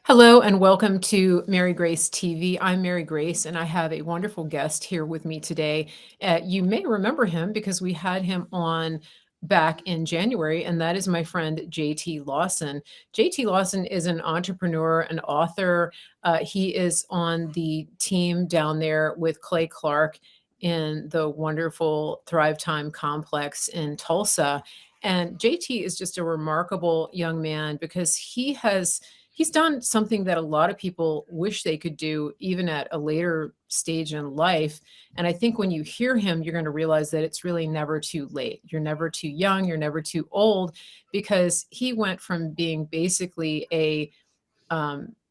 Hello and welcome to Mary Grace TV. I'm Mary Grace and I have a wonderful guest here with me today. You may remember him because we had him on back in January, and that is my friend JT Lawson. JT Lawson is an entrepreneur, an author. He is on the team down there with Clay Clark in the wonderful Thrive Time complex in Tulsa. And JT is just a remarkable young man because he's done something that a lot of people wish they could do even at a later stage in life. And I think when you hear him, you're going to realize that it's really never too late. You're never too young, you're never too old, because he went from being basically a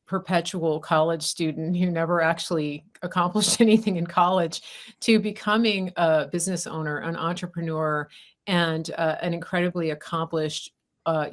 perpetual college student who never actually accomplished anything in college to becoming a business owner, an entrepreneur, and an incredibly accomplished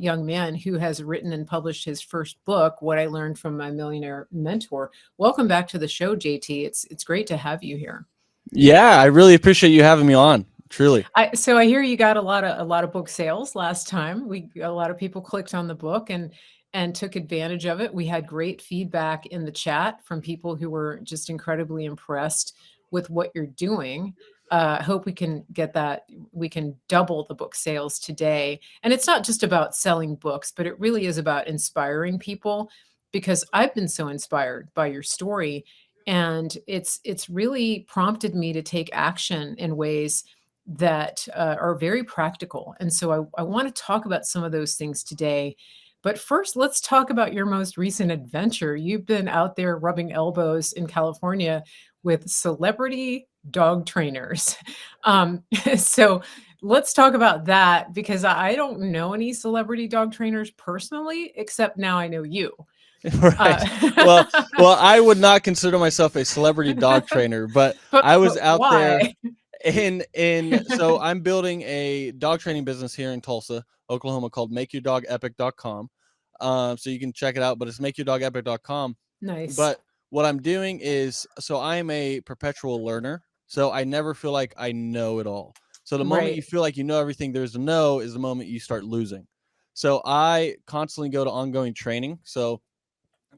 young man who has written and published his first book, What I Learned from My Millionaire Mentor. Welcome back to the show, JT. It's great to have you here. Yeah, I really appreciate you having me on. Truly. So I hear you got a lot of book sales last time. A lot of people clicked on the book and took advantage of it. We had great feedback in the chat from people who were just incredibly impressed with what you're doing. Hope we can get that. We can double the book sales today. And it's not just about selling books, but it really is about inspiring people, because I've been so inspired by your story, and it's really prompted me to take action in ways that are very practical. And so I want to talk about some of those things today. But first, let's talk about your most recent adventure. You've been out there rubbing elbows in California with celebrity dog trainers. Um, so let's talk about that, because I don't know any celebrity dog trainers personally, except now I know you. Right. Well, Uh, well, I would not consider myself a celebrity dog trainer, but I was but out there why? in so I'm building a dog training business here in Tulsa, Oklahoma called makeyourdogepic.com. So you can check it out, but it's makeyourdogepic.com. Nice. But what I'm doing is so I am a perpetual learner, so I never feel like I know it all. So the moment you Right. feel like you know everything there's to know is the moment you start losing. So I constantly go to ongoing training. So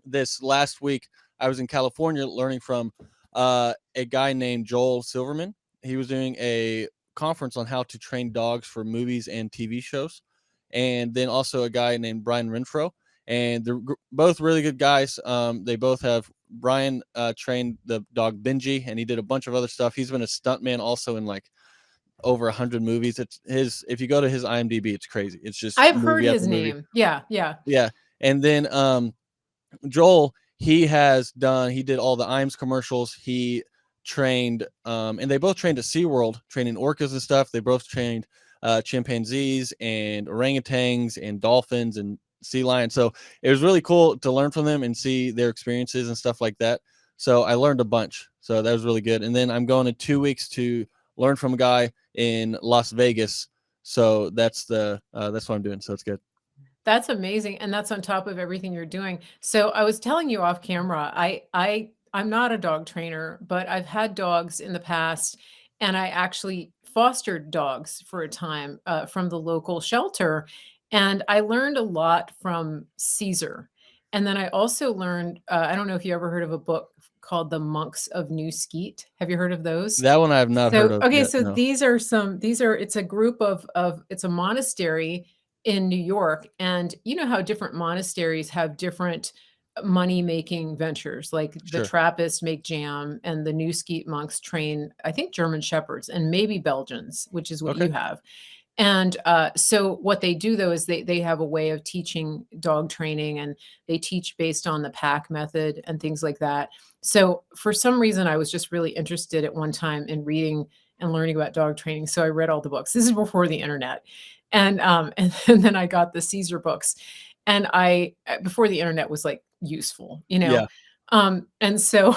this last week I was in California learning from a guy named Joel Silverman. He was doing a conference on how to train dogs for movies and TV shows, and then also a guy named Brian Renfro. And they're both really good guys. They both have Brian trained the dog Benji, and he did a bunch of other stuff. He's been a stuntman also in like over 100 movies. It's his. If you go to his IMDb, it's crazy. It's just I've heard movie his after movie. name. Yeah, yeah. Yeah, and then Joel, he did all the IMS commercials. He trained, and they both trained at SeaWorld, training orcas and stuff. They both trained chimpanzees and orangutans and dolphins and sea lions. So it was really cool to learn from them and see their experiences and stuff like that. So I learned a bunch. So that was really good. And then I'm going in 2 weeks to learn from a guy in Las Vegas. So that's what I'm doing. So it's good. That's amazing, and that's on top of everything you're doing. So I was telling you off camera, I'm not a dog trainer, but I've had dogs in the past, and I actually fostered dogs for a time from the local shelter, and I learned a lot from Caesar. And then I also learned, I don't know if you ever heard of a book called The Monks of New Skeet. Have you heard of those? That one I have not heard So of okay, yet. so No. these are it's a group of it's a monastery in New York. And you know how different monasteries have different money-making ventures, like the Sure. Trappists make jam and the New Skeet monks train, I think, German shepherds and maybe Belgians, which is what Okay. you have. And so what they do though is they have a way of teaching dog training, and they teach based on the pack method and things like that. So for some reason, I was just really interested at one time in reading and learning about dog training. So I read all the books. This is before the internet, and and then I got the Caesar books, and I before the internet was like useful, you know. Yeah. And so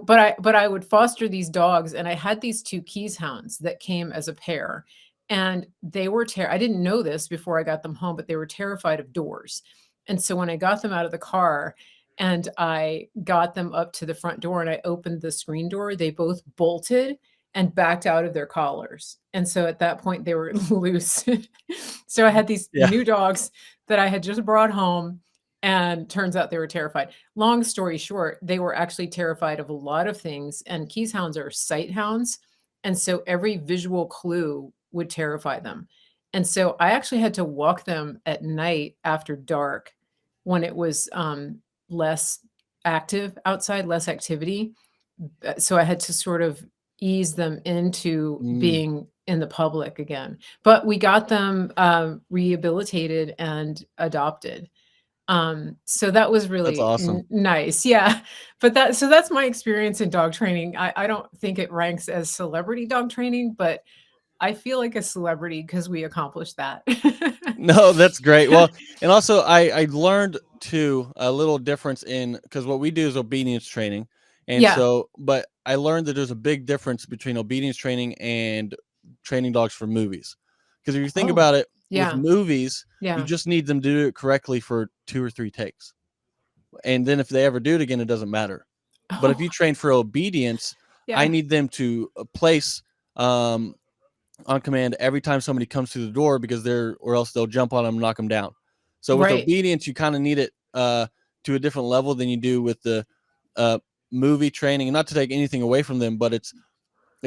but I would foster these dogs, and I had these two Keys hounds that came as a pair, and they were I didn't know this before I got them home, but they were terrified of doors. And so when I got them out of the car and I got them up to the front door and I opened the screen door, they both bolted and backed out of their collars. And so at that point they were loose. So I had these Yeah. new dogs that I had just brought home, And turns out they were terrified. Long story short, they were actually terrified of a lot of things, and Keeshonds are sight hounds, and so every visual clue would terrify them. And so I actually had to walk them at night after dark when it was, less active outside, less activity. So I had to sort of ease them into Mm, being in the public again. But we got them, rehabilitated and adopted. So that was that's really awesome. nice. Yeah. But that's my experience in dog training. I don't think it ranks as celebrity dog training, but I feel like a celebrity because we accomplished that. No, that's great. Well, and also I learned too a little difference in because what we do is obedience training, and Yeah. so but I learned that there's a big difference between obedience training and training dogs for movies. Because if you think Oh, about it, with yeah. movies, you Yeah. just need them to do it correctly for 2 or 3 takes, and then if they ever do it again, it doesn't matter. But if Oh, you train for obedience, I yeah. need them to place um, on command every time somebody comes through the door because they're or else they'll jump on them and knock them down. So with Right. obedience, you kind of need it to a different level than you do with the uh, movie training. And not to take anything away from them, but it's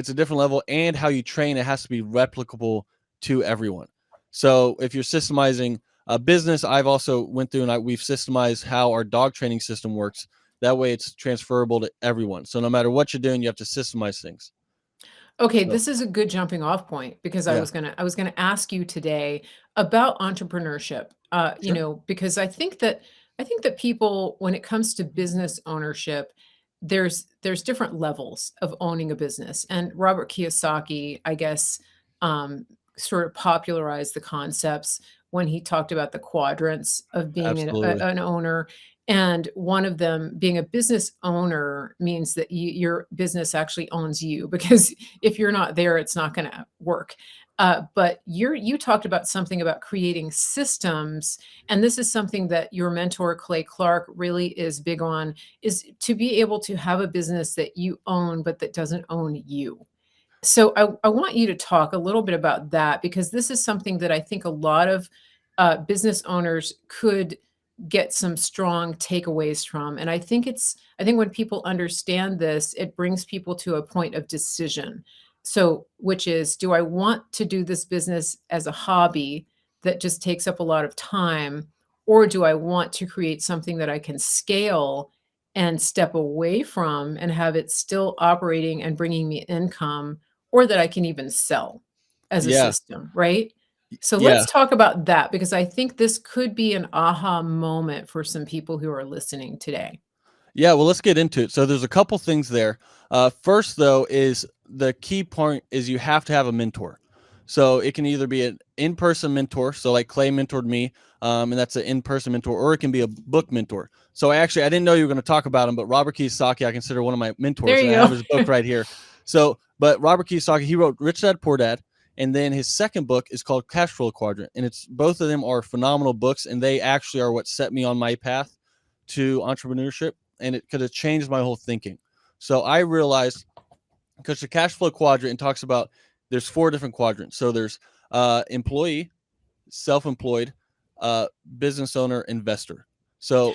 a different level, and how you train it has to be replicable to everyone. So if you're systemizing a business, I've also went through and we've systemized how our dog training system works. That way, it's transferable to everyone. So no matter what you're doing, you have to systemize things. Okay, So this is a good jumping off point because yeah, I was gonna ask you today about entrepreneurship. sure, Because I think that people, when it comes to business ownership, there's different levels of owning a business. And Robert Kiyosaki, I guess, um, sort of popularized the concepts when he talked about the quadrants of being absolutely. an owner. And one of them being a business owner means that your business actually owns you because if you're not there, it's not going to work. But you talked about something about creating systems, and this is something that your mentor Clay Clark really is big on: is to be able to have a business that you own, but that doesn't own you. So I want you to talk a little bit about that because this is something that I think a lot of business owners could get some strong takeaways from. And I think when people understand this, it brings people to a point of decision. So, which is, do I want to do this business as a hobby that just takes up a lot of time? Or do I want to create something that I can scale and step away from and have it still operating and bringing me income, or that I can even sell as a Yeah, system, right? So yeah. let's talk about that because I think this could be an aha moment for some people who are listening today. Yeah, well, let's get into it. So there's a couple things there. First, though, is the key point is you have to have a mentor. So it can either be an in-person mentor, so like Clay mentored me, and that's an in-person mentor, or it can be a book mentor. So I didn't know you were going to talk about him, but Robert Kiyosaki I consider one of my There mentors, and I you have his book go. right here. So, but Robert Kiyosaki, he wrote Rich Dad Poor Dad, and then his second book is called Cash Flow Quadrant, and it's both of them are phenomenal books, and they actually are what set me on my path to entrepreneurship, and it could have changed my whole thinking. So I realized because the cash flow quadrant talks about there's 4 different quadrants. So there's employee, self-employed, uh, business owner, investor. So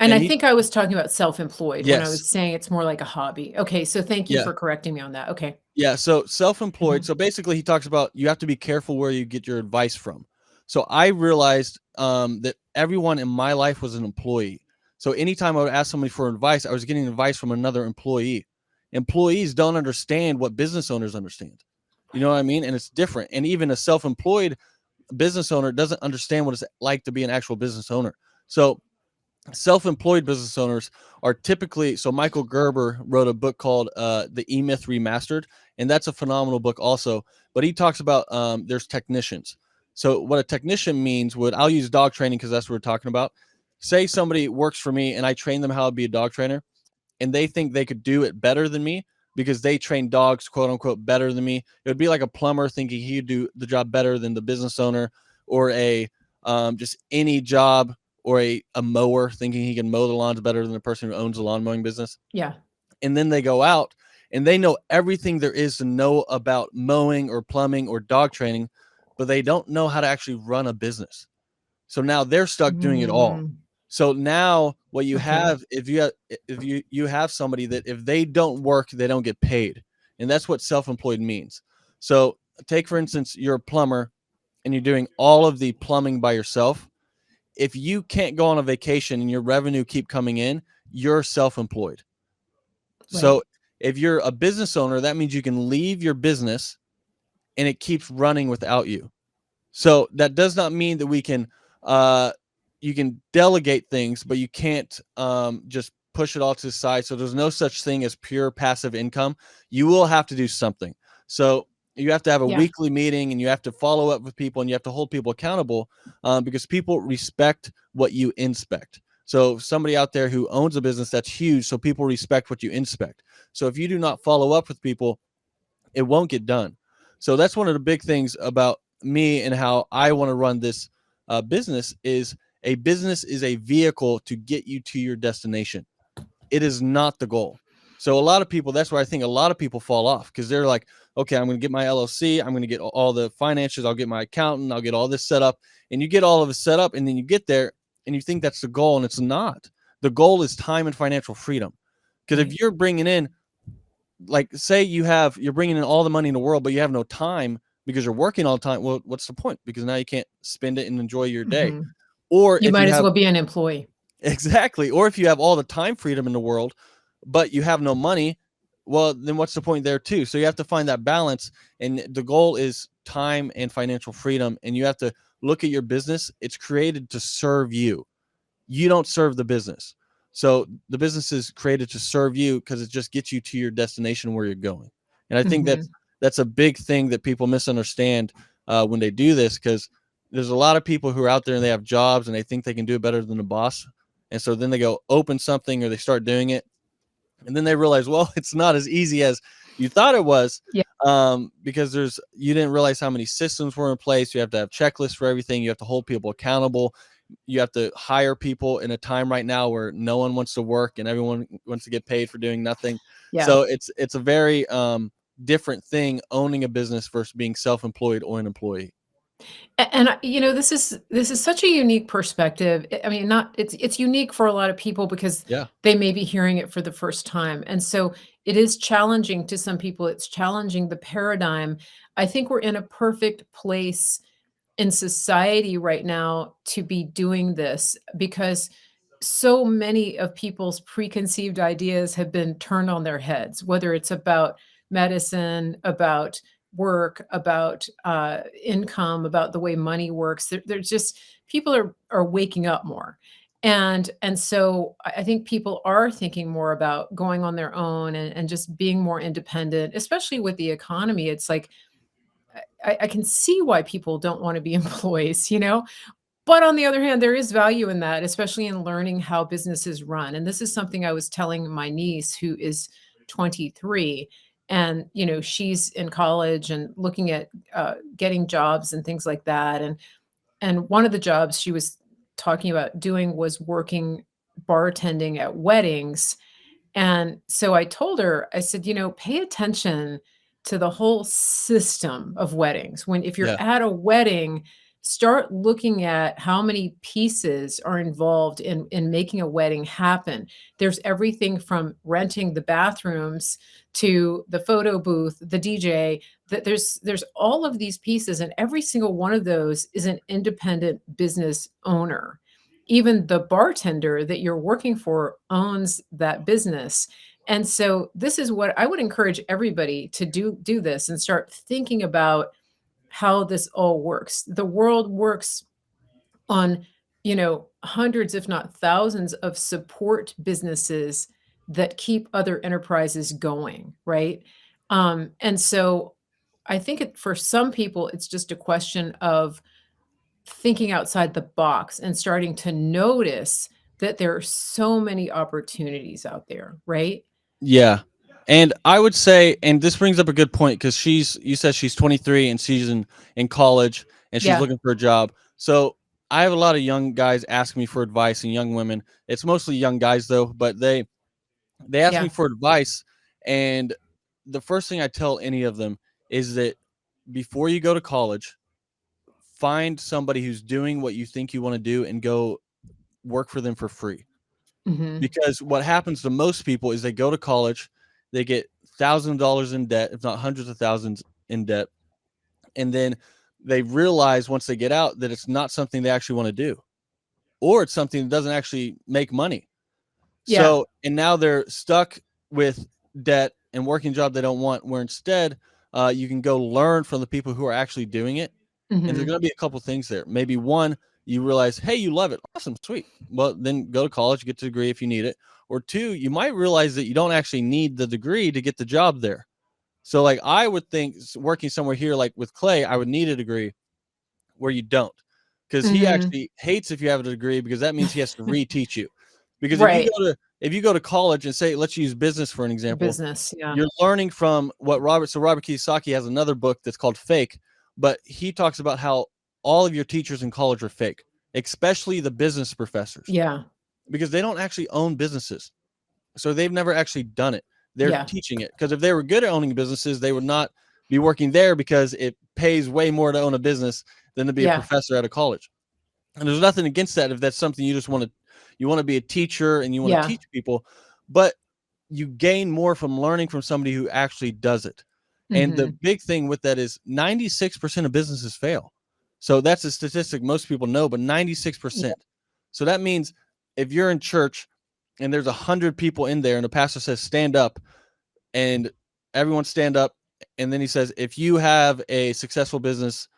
And and I he think I was talking about self-employed when I yes, was saying it's more like a hobby. Okay, so thank you yeah. for correcting me on that. Okay. Yeah, so self-employed. Mhm. So basically, he talks about you have to be careful where you get your advice from. So I realized that everyone in my life was an employee. So anytime I would ask somebody for advice, I was getting advice from another employee. Employees don't understand what business owners understand. You know what I mean? And it's different. And even a self-employed business owner doesn't understand what it's like to be an actual business owner. So self-employed business owners are typically so Michael Gerber wrote a book called The E-Myth Remastered, and that's a phenomenal book also, but he talks about there's technicians. So what a technician means would I'll use dog training because that's what we're talking about. Say somebody works for me and I train them how to be a dog trainer, and they think they could do it better than me because they train dogs, quote unquote, better than me. It would be like a plumber thinking he'd do the job better than the business owner, or a just any job, or a mower thinking he can mow the lawns better than the person who owns the lawn mowing business. Yeah. And then they go out and they know everything there is to know about mowing or plumbing or dog training, but they don't know how to actually run a business. So now they're stuck doing it all. Mm. So now what you Okay. have, if you have somebody that if they don't work, they don't get paid. And that's what self-employed means. So take for instance, you're a plumber and you're doing all of the plumbing by yourself. If you can't go on a vacation and your revenue keep coming in, you're self-employed. Right. So if you're a business owner, that means you can leave your business and it keeps running without you. So that does not mean that we can uh you can delegate things, but you can't just push it all to the side. So there's no such thing as pure passive income. You will have to do something. So you have to have a Yeah. weekly meeting and you have to follow up with people and you have to hold people accountable because people respect what you inspect. So somebody out there who owns a business, that's huge. So people respect what you inspect. So if you do not follow up with people, it won't get done. So that's one of the big things about me and how I want to run this business is a business is a vehicle to get you to your destination. It is not the goal. So a lot of people, that's where I think a lot of people fall off because they're like, okay, I'm going to get my LLC. I'm going to get all the finances. I'll get my accountant. I'll get all this set up. And you get all of it set up. And then you get there and you think that's the goal. And it's not. The goal is time and financial freedom. Because Right. if you're bringing in like say you're bringing in all the money in the world but you have no time because you're working all the time, well, what's the point? Because now you can't spend it and enjoy your day. Mhm. Or You if you might as have well be an employee. exactly, or if you have all the time freedom in the world but you have no money, well, then what's the point there too? So you have to find that balance, and the goal is time and financial freedom, and you have to look at your business. It's created to serve you. You don't serve the business. So the business is created to serve you because it just gets you to your destination where you're going. And I think Mhm. that's a big thing that people misunderstand when they do this because there's a lot of people who are out there and they have jobs and they think they can do it better than the boss. And so then they go open something or they start doing it and then they realize, well, it's not as easy as you thought it was, Yeah. because you didn't realize how many systems were in place. You have to have checklists for everything. You have to hold people accountable. You have to hire people in a time right now where no one wants to work and everyone wants to get paid for doing nothing. Yeah. So it's a very different thing owning a business versus being self-employed or an employee. And this is such a unique perspective. I mean, not it's unique for a lot of people because Yeah. they may be hearing it for the first time. And so it is challenging to some people. It's challenging the paradigm. I think we're in a perfect place in society right now to be doing this because so many of people's preconceived ideas have been turned on their heads, whether it's about medicine, about work, about income, about the way money works. There's just people are waking up more, and so I think people are thinking more about going on their own and just being more independent, especially with the economy. It's like I can see why people don't want to be employees, you know? But on the other hand, there is value in that, especially in learning how businesses run. And this is something I was telling my niece who is 23. And, she's in college and looking at getting jobs and things like that. And one of the jobs she was talking about doing was working bartending at weddings, and so I told her, I said, pay attention to the whole system of weddings. If you're Yeah. at a wedding, start looking at how many pieces are involved in making a wedding happen. There's everything from renting the bathrooms to the photo booth, the DJ, that there's all of these pieces, and every single one of those is an independent business owner. Even the bartender that you're working for owns that business. And so this is what I would encourage everybody to do this and start thinking about how this all works. The world works on, hundreds if not thousands of support businesses that keep other enterprises going, right? And so I think for some people it's just a question of thinking outside the box and starting to notice that there are so many opportunities out there, right? Yeah. And I would say, and this brings up a good point because you said she's 23 and she's in college and she's Yeah, looking for a job. So I have a lot of young guys ask me for advice and young women. It's mostly young guys though, but they ask me yeah. for advice. And the first thing I tell any of them is that before you go to college, find somebody who's doing what you think you want to do and go work for them for free. Mhm. Because what happens to most people is they go to college, they get thousands of dollars in debt, if not hundreds of thousands in debt, and then they realize once they get out that it's not something they actually want to do, or it's something that doesn't actually make money. Yeah. So, and now they're stuck with debt and working job they don't want, where instead you can go learn from the people who are actually doing it. And there's Mhm. going to be a couple things there. Maybe one, you realize, hey, you love it. Awesome, sweet. Well, then go to college, get the degree if you need it. Or two, you might realize that you don't actually need the degree to get the job there. So, like, I would think working somewhere here, like with Clay, I would need a degree where you don't, because he Mhm. actually hates if you have a degree because that means he has to reteach you. Because Right. if you go to college and say, let's use business for an example, Business, yeah. you're learning from what Robert Kiyosaki has another book that's called Fake, but he talks about how all of your teachers in college are fake, especially the business professors, Yeah. because they don't actually own businesses. So they've never actually done it. They're Yeah. teaching it, because if they were good at owning businesses, they would not be working there, because it pays way more to own a business than to be a Yeah. professor at a college. And there's nothing against that if that's something you just want to be a teacher and you want to Yeah. teach people, but you gain more from learning from somebody who actually does it. And the Mhm. big thing with that is 96% of businesses fail. So that's a statistic most people know, but Yeah. 96%. So that means if you're in church and there's 100 people in there and the pastor says stand up, and everyone stand up, and then he says if you have a successful business,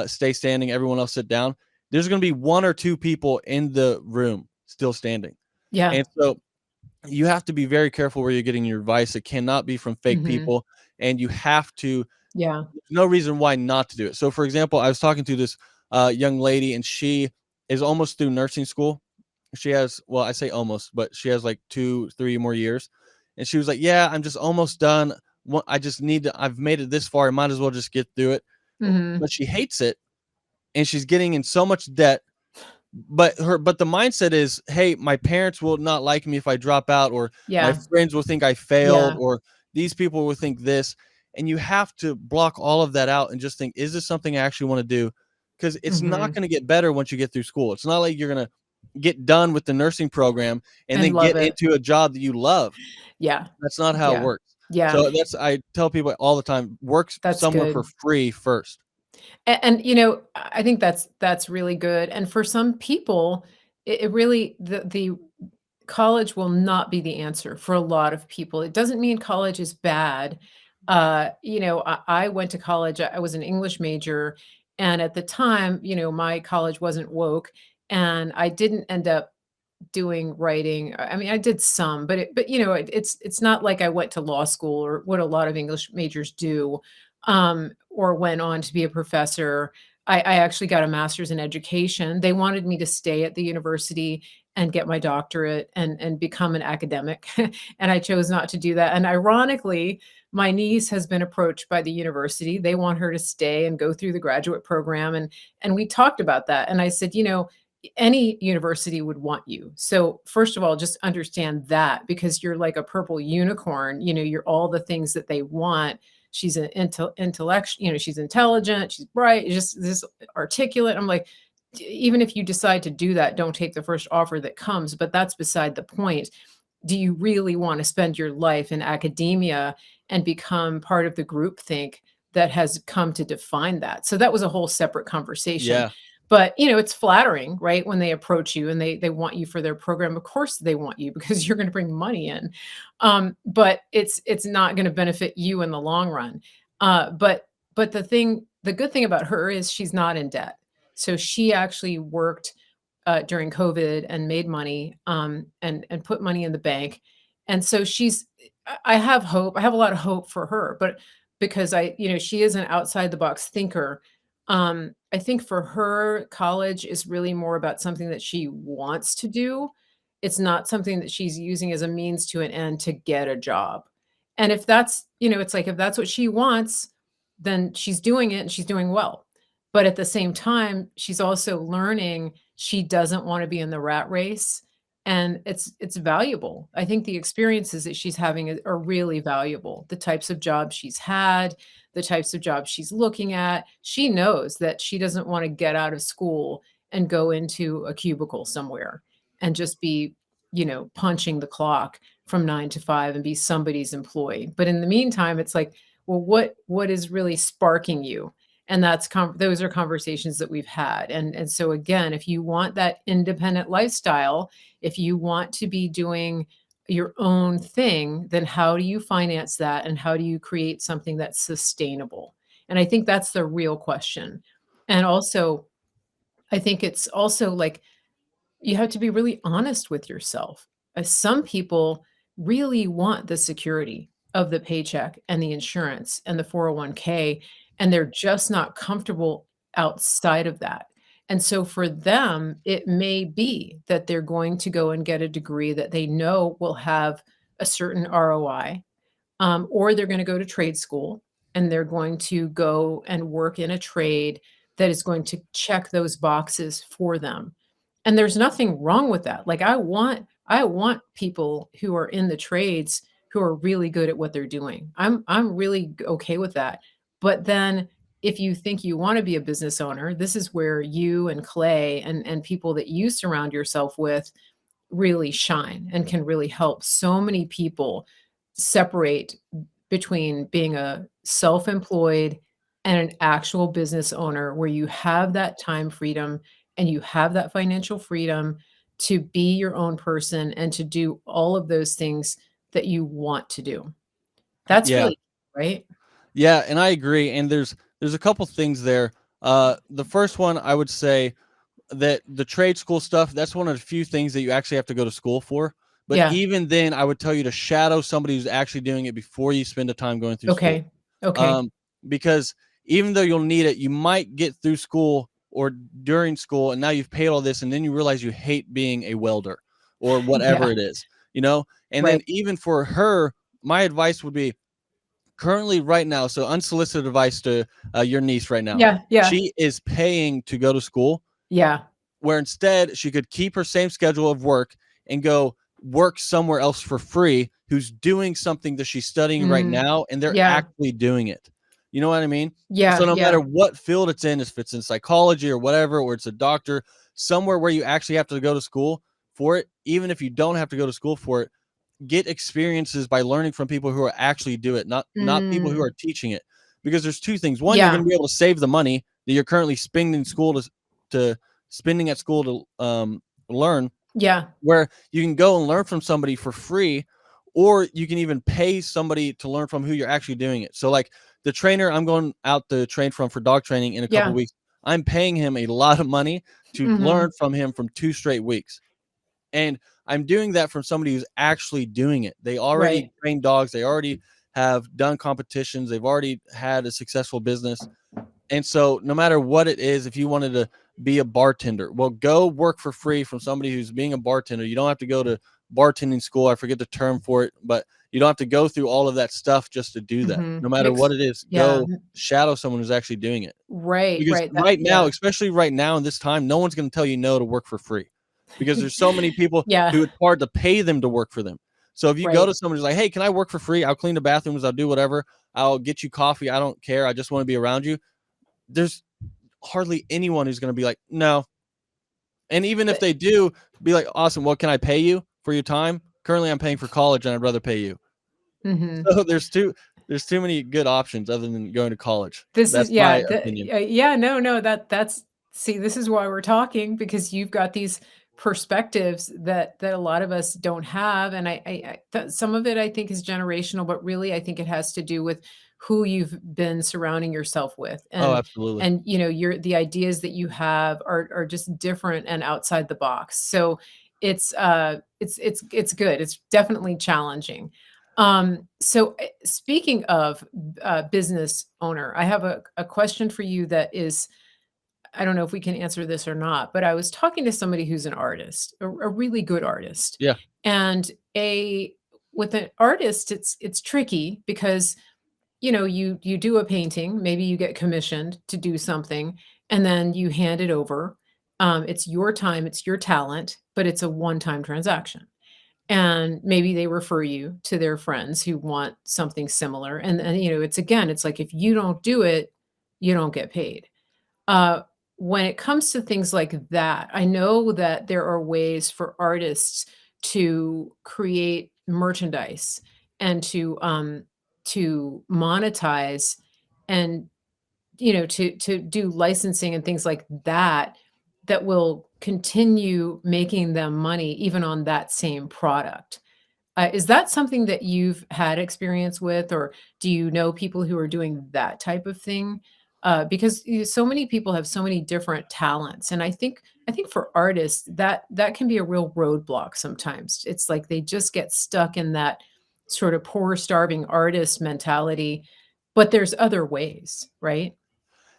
stay standing, everyone else sit down, there's going to be one or two people in the room still standing. Yeah. And so you have to be very careful where you're getting your advice. It cannot be from fake Mhm. people, and you have to, Yeah. there's no reason why not to do it. So for example, I was talking to this young lady, and she is almost through nursing school. She has, well, I say almost, but she has like 2 3 more years. And she was like, yeah, I'm just almost done. I just need to, I've made it this far, I might as well just get through it. Mhm. But she hates it, and she's getting in so much debt. But the mindset is, hey, my parents will not like me if I drop out, or my Yeah. friends will think I failed, Yeah. or these people will think this. And you have to block all of that out and just think, is this something I actually want to do? Because it's not Mhm. going to get better once you get through school. It's not like you're going to get done with the nursing program and And then love get it. into a job that you love. Yeah. That's not how it Yeah. works. Yeah. So that's, I tell people all the time, work That's somewhere for good. free first. And I think that's really good. And for some people, it really the college will not be the answer for a lot of people. It doesn't mean college is bad. I went to college. I was an English major, and at the time, my college wasn't woke, and I didn't end up doing writing. I mean, I did some, it's not like I went to law school or what a lot of English majors do, or went on to be a professor. I actually got a master's in education. They wanted me to stay at the university and get my doctorate and become an academic, and I chose not to do that. And ironically, my niece has been approached by the university. They want her to stay and go through the graduate program, and we talked about that. And I said, any university would want you. So first of all, just understand that because you're like a purple unicorn, you're all the things that they want. She's an intellect, she's intelligent, she's bright, just this articulate. I'm like, even if you decide to do that, don't take the first offer that comes, but that's beside the point. Do you really want to spend your life in academia and become part of the groupthink that has come to define that? So that was a whole separate conversation. Yeah. But, it's flattering, right? When they approach you and they want you for their program. Of course they want you because you're going to bring money in. But it's not going to benefit you in the long run. But the good thing about her is she's not in debt. So she actually worked during COVID and made money, and put money in the bank. And so I have hope. I have a lot of hope for her, but because she is an outside the box thinker. I think for her, college is really more about something that she wants to do. It's not something that she's using as a means to an end to get a job. And if it's like if that's what she wants, then she's doing it and she's doing well. But at the same time, she's also learning she doesn't wanna be in the rat race, and it's valuable. I think the experiences that she's having are really valuable. The types of jobs she's had, the types of jobs she's looking at. She knows that she doesn't wanna get out of school and go into a cubicle somewhere. and just be, punching the clock from 9 to 5 and be somebody's employee. But in the meantime, it's like, well, what is really sparking you? And those are conversations that we've had. And so again, if you want that independent lifestyle, if you want to be doing your own thing, then how do you finance that and how do you create something that's sustainable? And I think that's the real question. And also, I think it's also like you have to be really honest with yourself. Some people really want the security of the paycheck and the insurance and the 401(k), and they're just not comfortable outside of that. And so for them, it may be that they're going to go and get a degree that they know will have a certain ROI, or they're going to go to trade school and they're going to go and work in a trade that is going to check those boxes for them. And there's nothing wrong with that. Like I want people who are in the trades who are really good at what they're doing. I'm really okay with that. But then if you think you want to be a business owner, this is where you and Clay and people that you surround yourself with really shine and can really help so many people separate between being a self-employed and an actual business owner where you have that time freedom and you have that financial freedom to be your own person and to do all of those things that you want to do. That's Yeah. really right? Yeah, and I agree. And there's a couple things there. The first one I would say that the trade school stuff, that's one of the few things that you actually have to go to school for. But Yeah. even then, I would tell you to shadow somebody who's actually doing it before you spend the time going through school. Okay. Okay. Um, because even though you'll need it, you might get through school or during school, and now you've paid all this, and then you realize you hate being a welder or whatever Yeah. it is, you know? And Right. then even for her, my advice would be currently right now, so unsolicited advice to your niece right now. Yeah. Yeah. She is paying to go to school Yeah. where instead she could keep her same schedule of work and go work somewhere else for free who's doing something that she's studying right Mm. now and they're Yeah. actually doing it. You know what I mean? So Yeah. no Yeah. matter what field it's in, if it's in psychology or whatever, or it's a doctor, somewhere where you actually have to go to school for it, even if you don't have to go to school for it, get experiences by learning from people who are actually do it, not people who Mm. are teaching it. Because there's two things. One, you're going Yeah. to be able to save the money that you're currently to spending at school to learn, Yeah. where you can go and learn from somebody for free, or you can even pay somebody to learn from who you're actually doing it. So like the trainer I'm going out to train from for dog training in a couple Yeah. weeks, I'm paying him a lot of money to learn Mhm. from him from 2 straight weeks. And I'm doing that from somebody who's actually doing it. They already Right. train dogs, they already have done competitions, they've already had a successful business. And so no matter what it is, if you wanted to be a bartender, well, go work for free from somebody who's being a bartender. You don't have to go to bartending school. I forget the term for it, but you don't have to go through all of that stuff just to do that. Mhm. No matter Mix what it is, Yeah. go shadow someone who's actually doing it. Right, Because right, that right now, yeah. especially right now in this time, no one's going to tell you no to work for free because there's so many people who Yeah, it's hard to pay them to work for them. So if you go right. to someone who's like, "Hey, can I work for free? I'll clean the bathrooms, I'll do whatever. I'll get you coffee. I don't care. I just want to be around you." There's hardly anyone who's going to be like, "No." And even if But they do, be like, "Awesome. What can I pay you for your time? Currently, I'm paying for college, and I'd rather pay you." Mhm. So there's too many good options other than going to college. This is That's yeah, my the opinion. yeah, no, that's see, this is why we're talking because you've got these perspectives that a lot of us don't have, and some of it I think is generational, but really I think it has to do with who you've been surrounding yourself with, Oh, absolutely. and your the ideas that you have are just different and outside the box. So it's good. It's definitely challenging. So speaking of business owner, I have a question for you that is, I don't know if we can answer this or not, but I was talking to somebody who's an artist, a really good artist. Yeah. And a with an artist, it's tricky because you do a painting, maybe you get commissioned to do something, and then you hand it over. It's your time, it's your talent, but it's a one-time transaction. And maybe they refer you to their friends who want something similar, and it's again, it's like if you don't do it, you don't get paid. Uh, when it comes to things like that, I know that there are ways for artists to create merchandise and to monetize and, to do licensing and things like that, that will continue making them money even on that same product. Is that something that you've had experience with, or do you know people who are doing that type of thing? Because so many people have so many different talents, and I think for artists that can be a real roadblock sometimes. It's like they just get stuck in that sort of poor starving artist mentality, but there's other ways, right?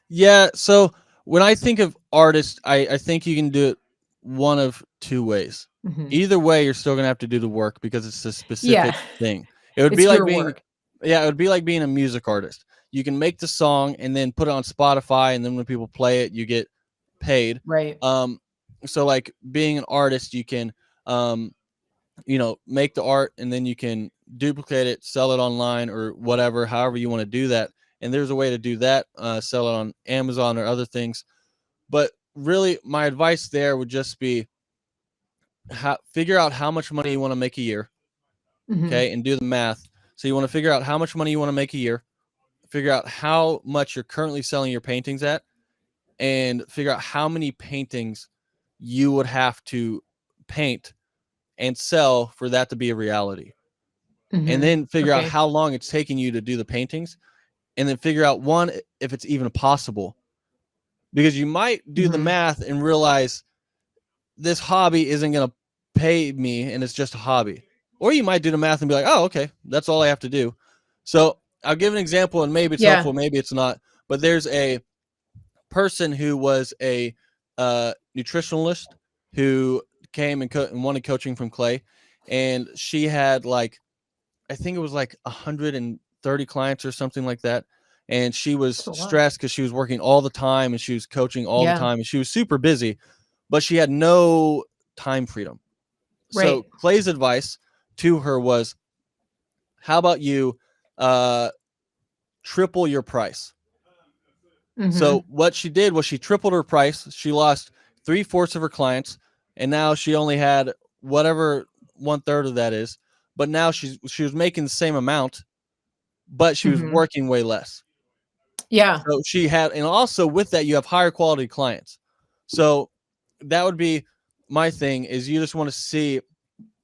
Yeah, so when I think of artists, I think you can do it one of two ways. Mhm. Either way, you're still gonna have to do the work because it's a Yeah, specific thing. It would be it's like your being work. Yeah, it would be like being a music artist. You can make the song and then put it on Spotify, and then when people play it, you get paid. Right. Um, so like being an artist, you can um make the art and then you can duplicate it, sell it online or whatever, however you want to do that. And there's a way to do that, sell it on Amazon or other things. But really, my advice there would just be figure out how much money you want to make a year, Mhm. okay, and do the math. So you want to figure out how much money you want to make a year, figure out how much you're currently selling your paintings at, and figure out how many paintings you would have to paint and sell for that to be a reality. And Mhm. then figure out Okay. how long it's taking you to do the paintings, and then figure out one, if it's even possible, because you might do the Mhm. math and realize this hobby isn't going to pay me and it's just a hobby. Or you might do the math and be like, oh, okay, that's all I have to do. So I'll give an example, and maybe it's Yeah. helpful, maybe it's not. But there's a person who was a nutritionalist who came and wanted coaching from Clay, and she had like, I think it was like 130 clients or something like that. And she That's was a lot. stressed because she was working all the time and she was coaching all the Yeah. time and she was super busy, but she had no time freedom. So Right. Clay's advice to her was, how about you uh, triple your price? So Mhm. what she did was she tripled her price. She lost 3/4 of her clients, and now she only had whatever 1/3 of that is. But now she was making the same amount, but she was Mhm. working way less. Yeah. So she had, and also with that, you have higher quality clients. So that would be my thing, is you just want to see,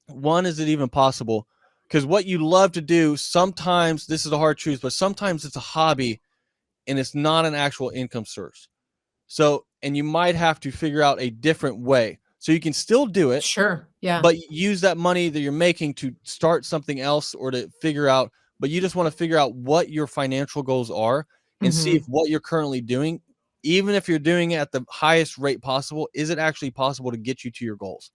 one, is it even possible? Because what you love to do, sometimes this is a hard truth, but sometimes it's a hobby and it's not an actual income source. So, and you might have to figure out a different way. So you can still do it, Sure. Yeah. but use that money that you're making to start something else or to figure out, but you just want to figure out what your financial goals are and see if Mhm. what you're currently doing, even if you're doing it at the highest rate possible, is it actually possible to get you to your goals?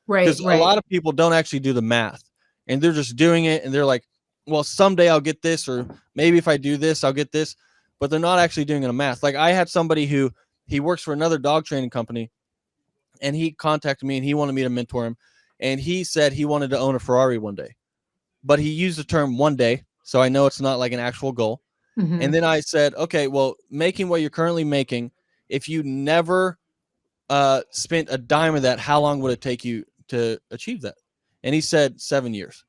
Right, Because a right. lot of people don't actually do the math, and they're just doing it and they're like, well, someday I'll get this, or maybe if I do this, I'll get this, but they're not actually doing the math. Like I had somebody who, he works for another dog training company, and he contacted me and he wanted me to mentor him. And he said he wanted to own a Ferrari one day, but he used the term one day. So I know it's not like an actual goal. And Mhm. then I said, okay, well, making what you're currently making, if you never spent a dime of that, how long would it take you to achieve that? And he said 7 years.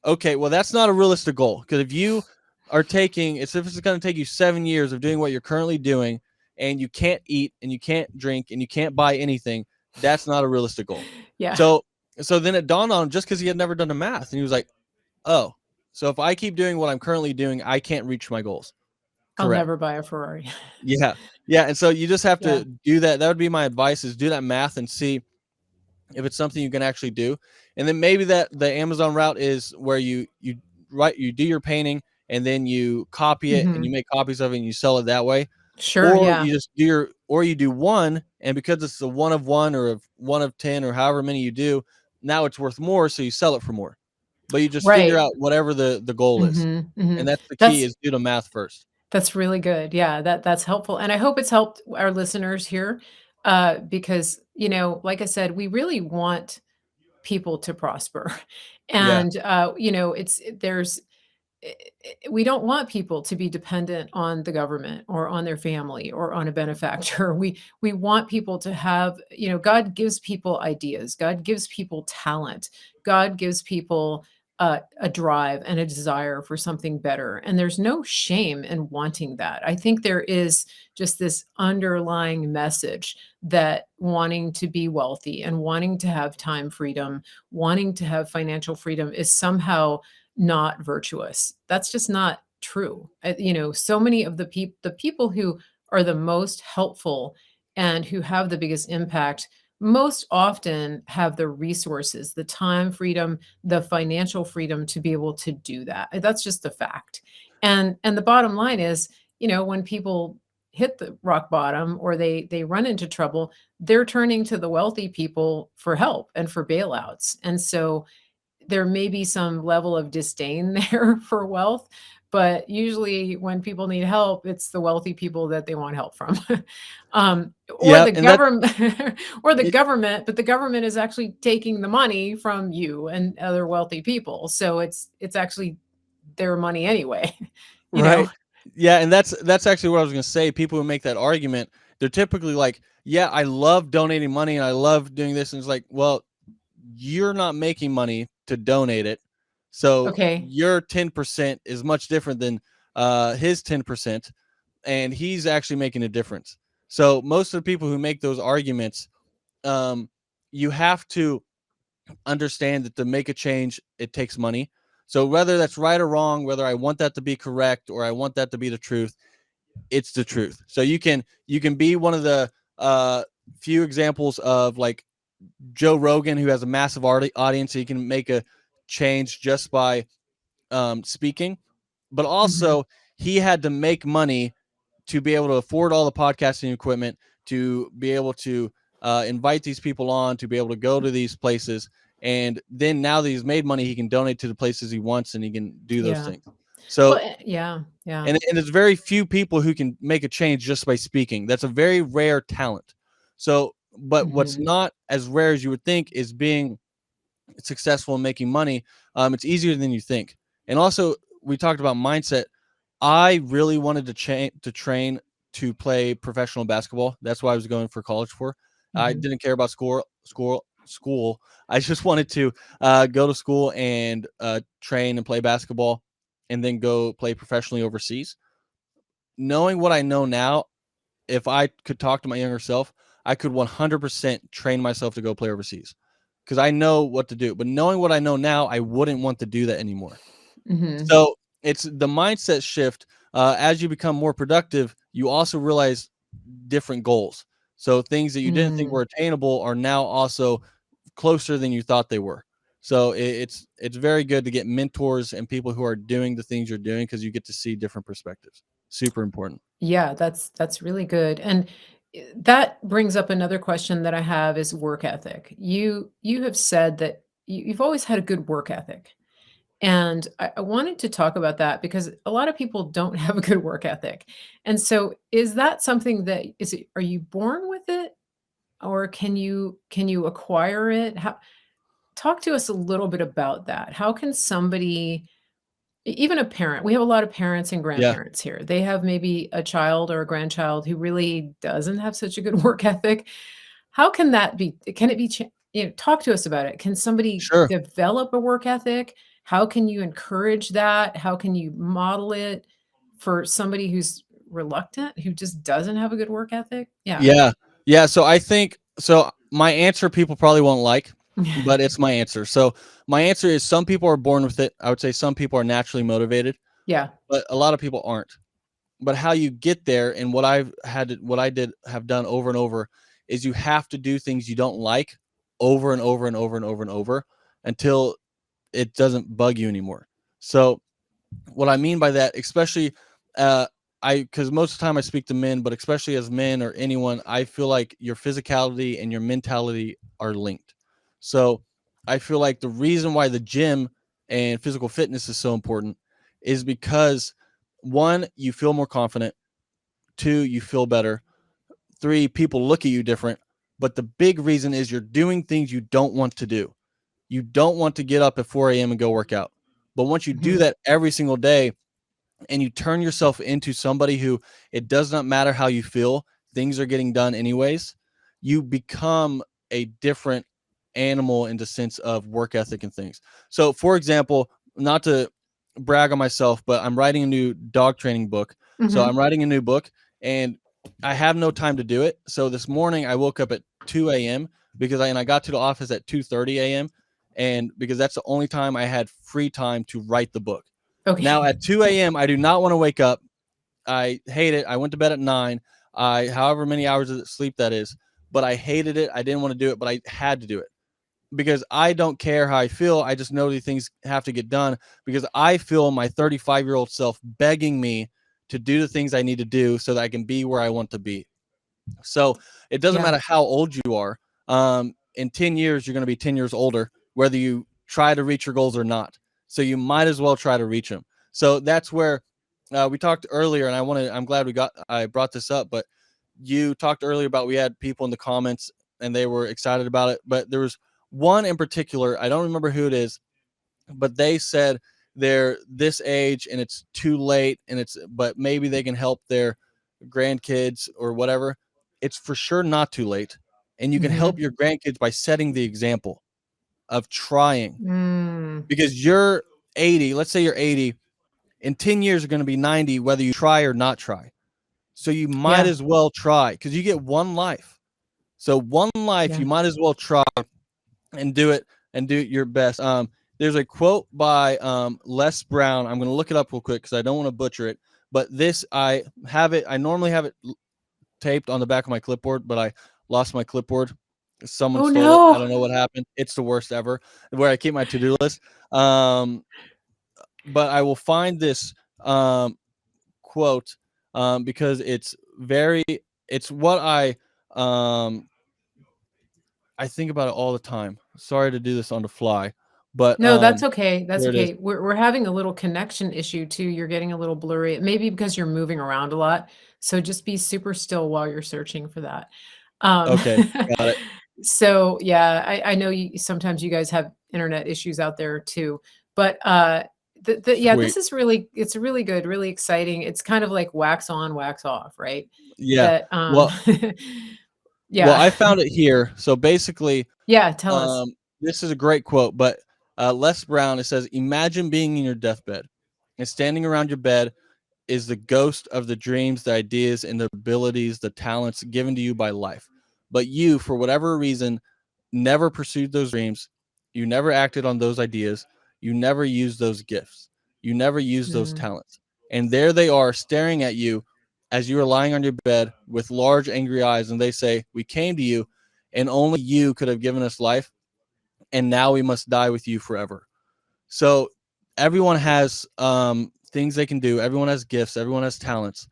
Okay, well, that's not a realistic goal, because if you are taking, it's if it's going to take you 7 years of doing what you're currently doing, and you can't eat and you can't drink and you can't buy anything, that's not a realistic goal. Yeah. So, so then it dawned on him, just because he had never done the math, and he was like, oh, so if I keep doing what I'm currently doing, I can't reach my goals. I'll Correct. never buy a Ferrari. Yeah, yeah, and so you just have Yeah. to do that. That would be my advice: is do that math and see if it's something you can actually do. And then maybe that the Amazon route is where you do your painting and then you copy it and you Mhm. make copies of it and you sell it that way. Sure, Or yeah. you just do your or you do one, and because it's a one of one or a one of 10 or however many you do, now it's worth more, so you sell it for more. But you just figure Right. out whatever the goal is. Mhm, And mhm. that's the key, That's is do the math first. that's really good. Yeah, that's helpful, and I hope it's helped our listeners here, because, like I said, we really want people to prosper. Yeah. And, it's there's we don't want people to be dependent on the government or on their family or on a benefactor. We want people to have, God gives people ideas. God gives people talent. God gives people a drive and a desire for something better. And there's no shame in wanting that. I think there is just this underlying message that wanting to be wealthy and wanting to have time freedom, wanting to have financial freedom is somehow not virtuous. That's just not true. So many of the people who are the most helpful and who have the biggest impact most often have the resources, the time freedom, the financial freedom to be able to do that. That's just a fact. And the bottom line is, when people hit the rock bottom or they run into trouble, they're turning to the wealthy people for help and for bailouts. And so there may be some level of disdain there for wealth, but usually when people need help, it's the wealthy people that they want help from. Or Yeah, the and that government or the it, government, but the government is actually taking the money from you and other wealthy people. So it's actually their money anyway, you know? right. Yeah, and that's actually what I was gonna say. People who make that argument, they're typically like, "Yeah, I love donating money and I love doing this." And it's like, well, you're not making money to donate it, so Okay. your 10% is much different than his 10%, and he's actually making a difference. So most of the people who make those arguments, um, you have to understand that to make a change, it takes money. So whether that's right or wrong, whether I want that to be correct or I want that to be the truth, it's the truth. So you can be one of the few examples of like Joe Rogan, who has a massive audience. He can make a change just by speaking, but Mhm. also he had to make money to be able to afford all the podcasting equipment, to be able to invite these people on, to be able to go to these places. And then now that he's made money, he can donate to the places he wants and he can do those Yeah. things. Well, So, yeah, yeah. and it's very few people who can make a change just by speaking. That's a very rare talent. So, but what's Mhm. not as rare as you would think is being successful in making money. It's easier than you think. And also, we talked about mindset. I really wanted to train to play professional basketball. That's why I was going for college for. I Mhm. didn't care about school. I just wanted to go to school and train and play basketball, and then go play professionally overseas. Knowing what I know now, if I could talk to my younger self, I could 100% train myself to go play overseas because I know what to do. But knowing what I know now, I wouldn't want to do that anymore. Mhm. So it's the mindset shift. As you become more productive, you also realize different goals. So things that you didn't think Mm. were attainable are now also closer than you thought they were. So it's very good to get mentors and people who are doing the things you're doing because you get to see different perspectives. Super important. Yeah, that's really good, and, that brings up another question that I have is work ethic. You have said that you've always had a good work ethic, and I wanted to talk about that because a lot of people don't have a good work ethic, and so is that something that are you born with it, or can you acquire it? How talk to us a little bit about that. How can somebody even a parent, we have a lot of parents and Yeah, grandparents here. They have maybe a child or a grandchild who really doesn't have such a good work ethic. How can that be? Can it be talk to us about it. Can somebody sure. develop a work ethic? How can you encourage that? How can you model it for somebody who's reluctant, who just doesn't have a good work ethic? Yeah. Yeah. Yeah, so I think so my answer people probably won't like, but it's my answer. So my answer is some people are born with it. I would say some people are naturally motivated, Yeah. but a lot of people aren't. But how you get there and what I did have done over and over is you have to do things you don't like over and over and over and over and over until it doesn't bug you anymore. So what I mean by that, especially uh I because most of the time I speak to men, but especially as men or anyone, I feel like your physicality and your mentality are linked. So I feel like the reason why the gym and physical fitness is so important is because one, you feel more confident, two, you feel better, three, people look at you different. But the big reason is you're doing things you don't want to do. You don't want to get up at 4 a.m. and go work out. But once you do Mhm. that every single day, and you turn yourself into somebody who, it does not matter how you feel, things are getting done anyways, you become a different animal in the sense of work ethic and things. So for example, not to brag on myself, but I'm writing a new dog training book. So I'm Mhm. writing a new book and I have no time to do it. So this morning I woke up at 2 a.m. because I got to the office at 2:30 a.m. and because that's the only time I had free time to write the book. Now Okay. at 2 a.m., I do not want to wake up. I hate it. I went to bed at 9. However many hours of sleep that is, but I hated it. I didn't want to do it, but I had to do it because I don't care how I feel. I just know these things have to get done because I feel my 35-year-old self begging me to do the things I need to do so that I can be where I want to be. So it doesn't Yeah. matter how old you are. In 10 years, you're going to be 10 years older, whether you try to reach your goals or not. So you might as well try to reach them. So that's where we talked earlier, and I'm glad I brought this up, but you talked earlier about we had people in the comments and they were excited about it. But there was one in particular, I don't remember who it is, but they said they're this age and it's too late but maybe they can help their grandkids or whatever. It's for sure not too late. And you can help Mhm. your grandkids by setting the example of trying Mm. because you're 80, let's say you're 80, in 10 years you're going to be 90 whether you try or not try. So you might Yeah. as well try because you get one life. So one life, Yeah. you might as well try and do it and do your best. There's a quote by Les Brown. I'm going to look it up real quick because I don't want to butcher it. But this, I have it. I normally have it taped on the back of my clipboard, but I lost my clipboard. Someone Oh, stole it. I don't no. know what happened. It's the worst ever. Where I keep my to-do list. Um, but I will find this quote because it's very. It's what um, I think about it all the time. Sorry to do this on the fly, but No, that's okay, that's here it is. okay. We're having a little connection issue too, you're getting a little blurry, maybe because you're moving around a lot, so just be super still while you're searching for that. Um, Okay, got it. so, yeah, I know you sometimes you guys have internet issues out there too, but, yeah, Sweet. this is really it's really good, really exciting. It's kind of like wax on, wax off, right? Yeah. That, Well, well, yeah. I found it here. So basically, Yeah, tell us. um, this is a great quote, but Les Brown, it says, "Imagine being in your deathbed and standing around your bed is the ghost of the dreams, the ideas, and the abilities, the talents given to you by life. But you, for whatever reason, never pursued those dreams. You never acted on those ideas. You never used those gifts. You never used those Mm, talents. And there they are staring at you as you are lying on your bed with large, angry eyes. And they say, we came to you, and only you could have given us life. And now we must die with you forever." So everyone has things they can do. Everyone has gifts. Everyone has talents.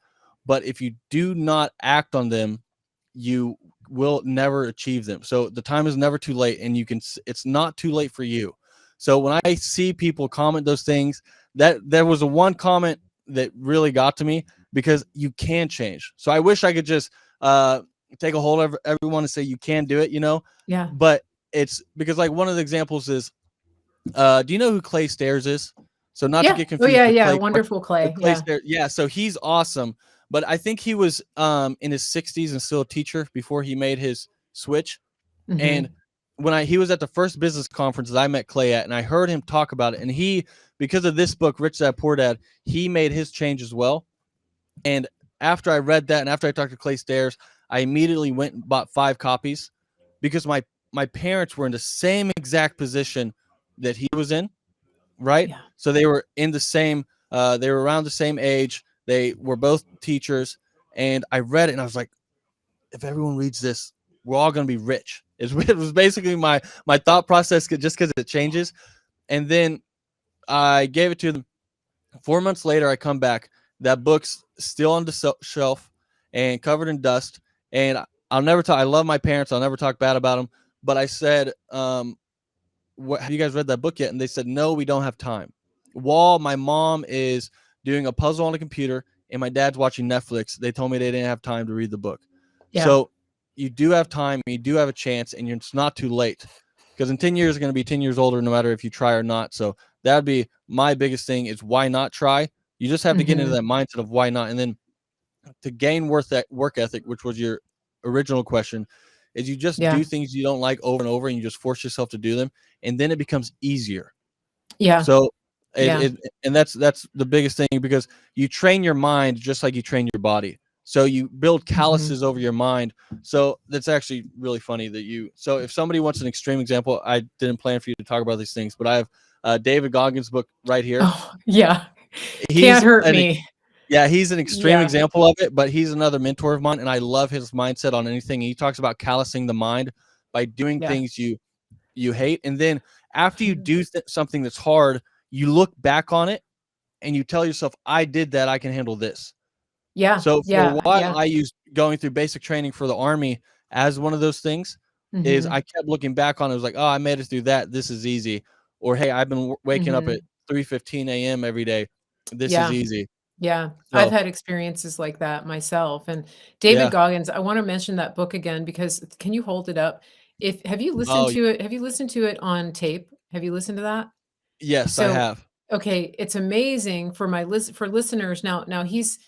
But if you do not act on them, you will never achieve them. So the time is never too late, and it's not too late for you. So when I see people comment those things, that there was a one comment that really got to me because you can change. So I wish I could just take a hold of everyone and say you can do it, yeah. but it's because like one of the examples is do you know who Clay Stairs is? So not to Yeah. get Oh, confused yeah, with yeah, Clay, wonderful but clay, Clay yeah. Stairs. Yeah, so he's awesome. But I think he was in his 60s and still a teacher before he made his switch. And Mhm. when he was at the first business conference that I met Clay at, and I heard him talk about it, and he, because of this book, Rich Dad Poor Dad, he made his change as well. And after I read that, and after I talked to Clay Stairs, I immediately went and bought 5 copies because my parents were in the same exact position that he was in, right? Yeah. So they were in the same, they were around the same age. They were both teachers, and I read it, and I was like, if everyone reads this, we're all going to be rich. It was basically my thought process, just because it changes. And then I gave it to them. 4 months later, I come back. That book's still on the shelf and covered in dust. And I'll never talk. I love my parents. I'll never talk bad about them. But I said, have you guys read that book yet? And they said, no, we don't have time. While my mom is doing a puzzle on the computer and my dad's watching Netflix, they told me they didn't have time to read the book. Yeah. So you do have time, you do have a chance, and it's not too late. because in 10 years you're going to be 10 years older no matter if you try or not. So that'd be my biggest thing is why not try? You just have to get into Mhm. that mindset of why not. And then to gain work ethic, which was your original question, is you just Yeah. do things you don't like over and over and you just force yourself to do them. And then it becomes easier. Yeah. So Yeah. and that's the biggest thing because you train your mind just like you train your body. So you build Mhm. calluses over your mind. So that's actually really funny that you. So if somebody wants an extreme example, I didn't plan for you to talk about these things, but I have David Goggins' book right here. Oh, yeah. Can't He's hurt an me. Yeah, he's an extreme Yeah. example of it, but he's another mentor of mine, and I love his mindset on anything. He talks about callousing the mind by doing Yeah. things you hate, and then after you do something that's hard, you look back on it and you tell yourself, "I did that. I can handle this." Yeah. So for a Yeah. while, Yeah. I used going through basic training for the army as one of those things. Is Mhm. I kept looking back on it, it was like, "Oh, I made it through that. This is easy," or "Hey, I've been waking up at Mhm. 3:15 a.m. every day. This is Yeah. easy." Yeah, I've So had experiences like that myself, and David yeah. Goggins, I wanna mention that book again because can you hold it up? If have you listened Oh, to it have you listened to it on tape? Have you listened to that? yes, I So, have. okay, it's amazing for my for listeners now he's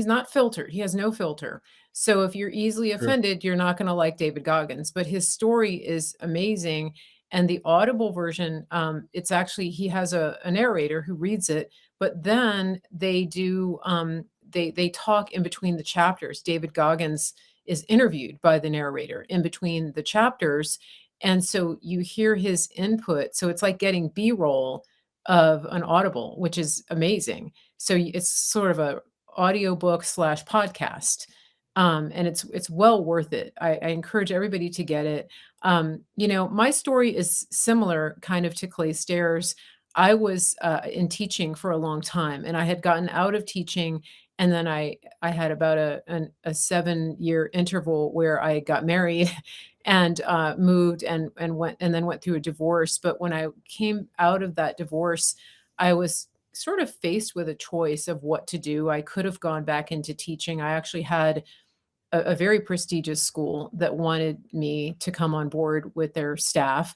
not filtered, he has no filter. So if you're easily Sure. offended, you're not gonna like David Goggins, but his story is amazing, and the Audible version, it's actually he has a narrator who reads it, but then they do, they talk in between the chapters. David Goggins is interviewed by the narrator in between the chapters, and so you hear his input, so it's like getting B-roll of an Audible, which is amazing. So it's sort of a audiobook slash podcast. And it's well worth it. I encourage everybody to get it. My story is similar kind of to Clay Stairs. I was in teaching for a long time, and I had gotten out of teaching, and then I had about a 7 year interval where I got married, and moved and went and then went through a divorce. But when I came out of that divorce, I was sort of faced with a choice of what to do. I could have gone back into teaching. I actually had a very prestigious school that wanted me to come on board with their staff.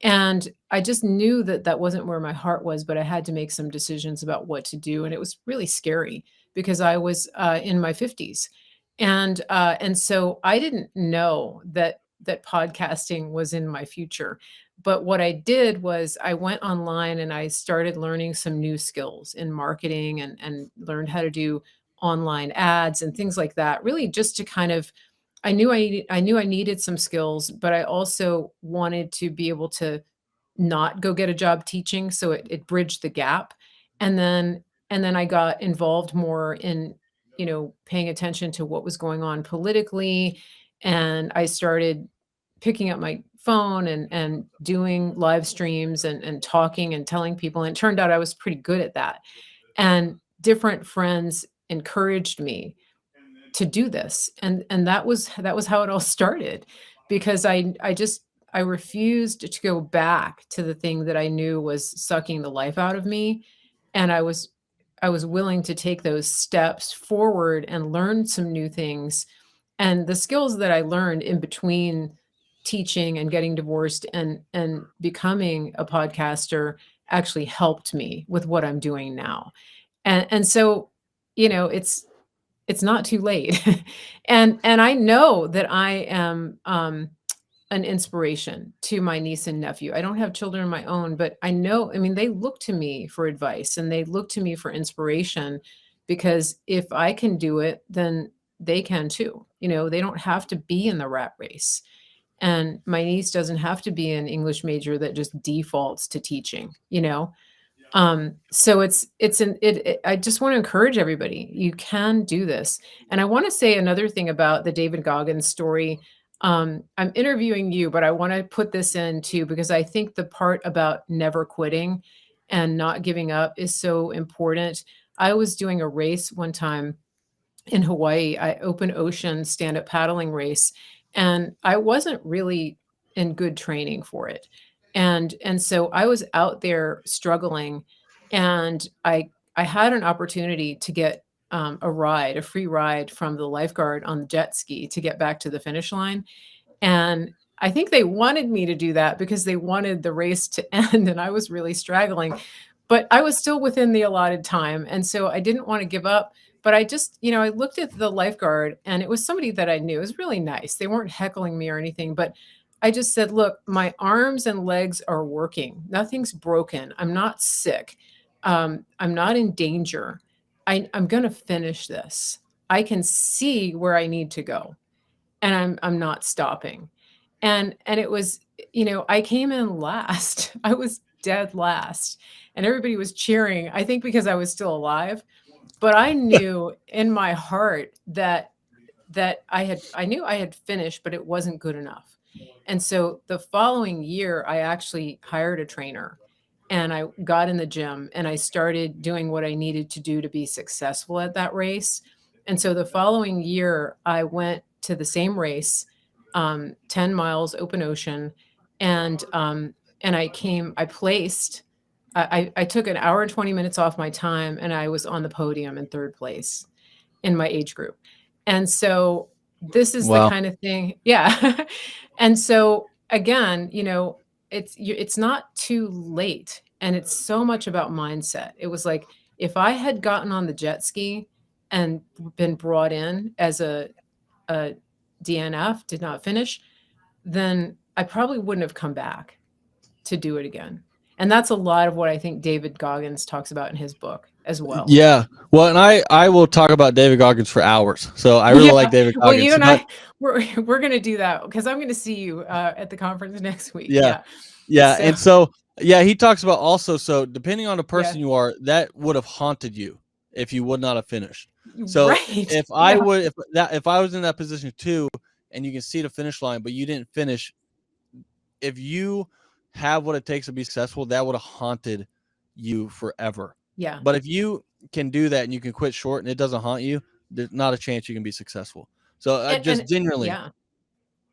And I just knew that that wasn't where my heart was, but I had to make some decisions about what to do. And it was really scary because I was in my 50s. And so I didn't know that podcasting was in my future. But what I did was I went online and I started learning some new skills in marketing and learned how to do online ads and things like that, really just to kind of I knew I needed some skills, but I also wanted to be able to not go get a job teaching, so it bridged the gap. And then I got involved more in, paying attention to what was going on politically, and I started picking up my phone and doing live streams and talking and telling people, and it turned out I was pretty good at that. And different friends encouraged me to do this, and that was how it all started, because I refused to go back to the thing that I knew was sucking the life out of me, and I was willing to take those steps forward and learn some new things. And the skills that I learned in between teaching and getting divorced and becoming a podcaster actually helped me with what I'm doing now. And so, it's not too late. And I know that I am, an inspiration to my niece and nephew. I don't have children of my own, but I mean, they look to me for advice and they look to me for inspiration, because if I can do it, then they can too. They don't have to be in the rat race. And my niece doesn't have to be an English major that just defaults to teaching. So it's an it I just want to encourage everybody. You can do this. And I want to say another thing about the David Goggins story. I'm interviewing you, but I want to put this in too, because I think the part about never quitting and not giving up is so important. I was doing a race one time in Hawaii, open ocean stand-up paddling race, and I wasn't really in good training for it. And so I was out there struggling, and I had an opportunity to get a free ride from the lifeguard on the jet ski to get back to the finish line. And I think they wanted me to do that because they wanted the race to end and I was really straggling, but I was still within the allotted time, and so I didn't wanna give up, but I just I looked at the lifeguard, and it was somebody that I knew. It was really nice. They weren't heckling me or anything, but I just said, "Look, my arms and legs are working. Nothing's broken. I'm not sick. I'm not in danger. I'm gonna finish this. I can see where I need to go, and I'm not stopping." And it was I came in last. I was dead last, and everybody was cheering, I think because I was still alive, but I knew in my heart that I knew I had finished, but it wasn't good enough. And so the following year, I actually hired a trainer and I got in the gym and I started doing what I needed to do to be successful at that race. And so the following year, I went to the same race, 10 miles open ocean, and I placed. I took an hour and 20 minutes off my time and I was on the podium in third place in my age group. And so this is the Wow. kind of thing, yeah. And so again, it's not too late, and it's so much about mindset. It was like if I had gotten on the jet ski and been brought in as a DNF, did not finish, then I probably wouldn't have come back to do it again. And that's a lot of what I think David Goggins talks about in his book as well. Yeah. Well, and I will talk about David Goggins for hours. So I really Yeah. like David Well, you Goggins. and But we're gonna do that because I'm gonna see you at the conference next week. yeah, Yeah. yeah. So And so yeah, he talks about also, so depending on the yeah. person you are, that would have haunted you if you would not have finished. So Right. if I Yeah. would if I was in that position too, and you can see the finish line, but you didn't finish, if you have what it takes to be successful, that would have haunted you forever. Yeah. But if you can do that and you can quit short and it doesn't haunt you, there's not a chance you can be successful. So And just genuinely, yeah.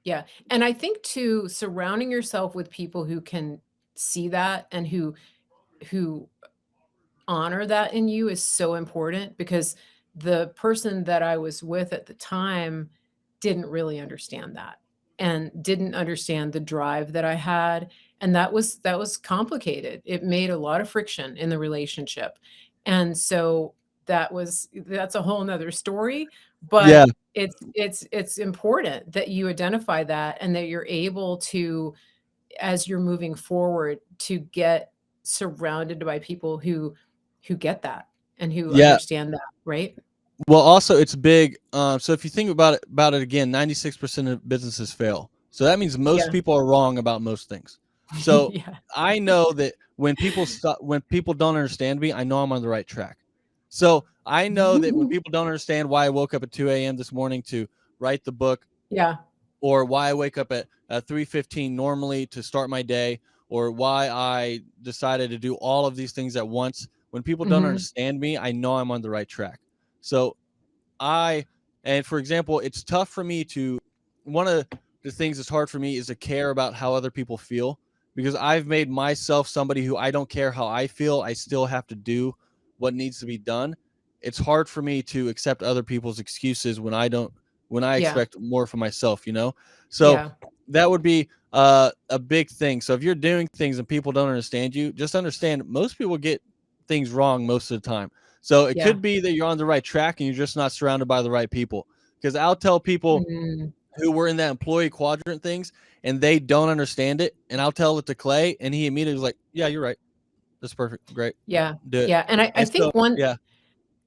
Yeah. And I think too, surrounding yourself with people who can see that and who honor that in you is so important because the person that I was with at the time didn't really understand that and didn't understand the drive that I had, and that was complicated. It made a lot of friction in the relationship. And so that's a whole nother story, yeah, but it's important that you identify that and that you're able to, as you're moving forward, to get surrounded by people who get that and who yeah. understand that, right? Well, also it's big. So if you think about it again, 96% of businesses fail. So that means most Yeah. people are wrong about most things. So Yeah. I know that when people don't understand me, I know I'm on the right track. So I know that when people don't understand why I woke up at 2 a.m. this morning to write the book, Yeah. or why I wake up at 3:15 normally to start my day, or why I decided to do all of these things at once. When people don't Mhm. understand me, I know I'm on the right track. So I and for example, it's tough for me to one of the things that's hard for me is to care about how other people feel because I've made myself somebody who I don't care how I feel, I still have to do what needs to be done. It's hard for me to accept other people's excuses when I Yeah. expect more from myself, you know? So Yeah. that would be a big thing. So if you're doing things and people don't understand you, just understand most people get things wrong most of the time. So it Yeah. could be that you're on the right track and you're just not surrounded by the right people. Because I'll tell people Mm. who were in that employee quadrant things and they don't understand it, and I'll tell it to Clay, and he immediately was like, "Yeah, you're right. That's perfect. Great. Yeah. Do it." Yeah, and I And so, think one yeah,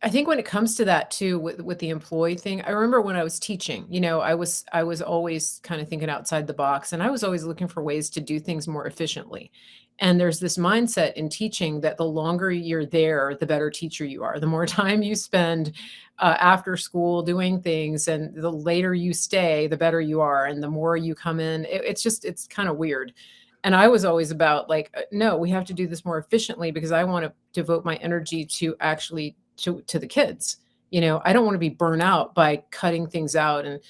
I think when it comes to that too, with the employee thing, I remember when I was teaching, I was always kind of thinking outside the box, and I was always looking for ways to do things more efficiently. And there's this mindset in teaching that the longer you're there, the better teacher you are. The more time you spend after school doing things, and the later you stay, the better you are, and the more you come in. It's kind of weird. And I was always about like, no, we have to do this more efficiently because I want to devote my energy to actually to the kids. I don't want to be burnt out by cutting things out and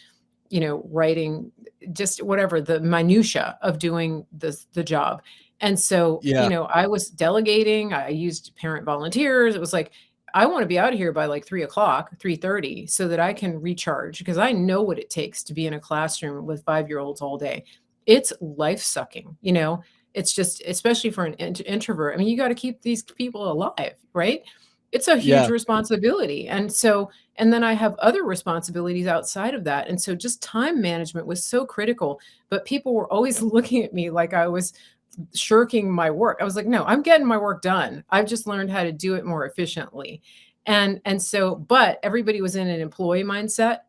writing just whatever the minutia of doing the job. And so, yeah, I was delegating. I used parent volunteers. It was like I want to be out of here by like 3 o'clock, 3:30, so that I can recharge because I know what it takes to be in a classroom with 5-year-olds all day. it's life sucking, you know? It's just, especially for an introvert. I mean, you got to keep these people alive, right? It's a huge Yeah. responsibility. And so, and then I have other responsibilities outside of that. And so just time management was so critical, but people were always looking at me like I was shirking my work. I was like, "No, I'm getting my work done. I've just learned how to do it more efficiently." And so, but everybody was in an employee mindset,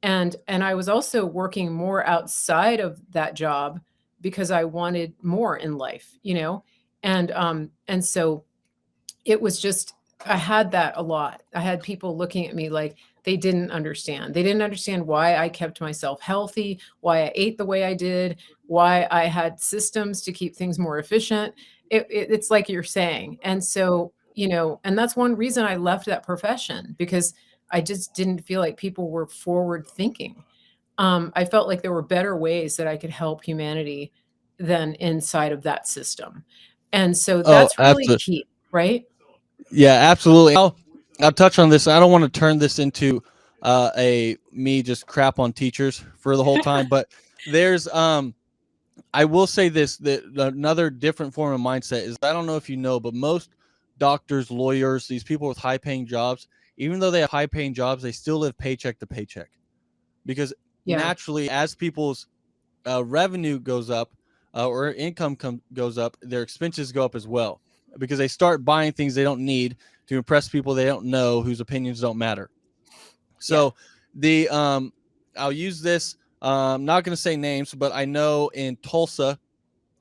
and I was also working more outside of that job because I wanted more in life, you know? And so it was just, I had that a lot. I had people looking at me like they didn't understand. They didn't understand why I kept myself healthy, why I ate the way I did, why I had systems to keep things more efficient. It's like you're saying. And so, you know, and that's one reason I left that profession, because I just didn't feel like people were forward thinking. I felt like there were better ways that I could help humanity than inside of that system. And so Oh, that's really absolutely. key, right? Yeah, absolutely. I'll touch on this. I don't want to turn this into a me just crap on teachers for the whole time, but there's I will say this, that another different form of mindset is, I don't know if you know, but most doctors, lawyers, these people with high paying jobs, even though they have high paying jobs, they still live paycheck to paycheck, because Yeah, naturally, as people's revenue goes up, or income goes up, their expenses go up as well, because they start buying things they don't need to impress people they don't know, whose opinions don't matter. yeah, So the I'll use this. I'm not going to say names, but I know in Tulsa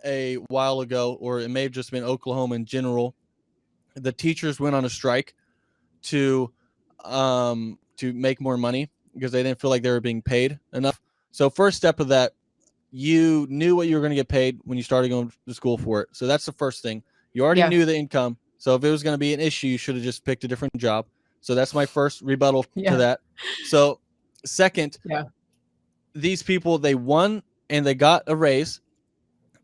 a while ago, or it may have just been Oklahoma in general, the teachers went on a strike to make more money because they didn't feel like they were being paid enough. So first step of that, you knew what you were going to get paid when you started going to school for it. So that's the first thing. You already yeah, knew the income. So if it was going to be an issue, you should have just picked a different job. So that's my first rebuttal to yeah, that. So second, yeah, these people, they won and they got a raise.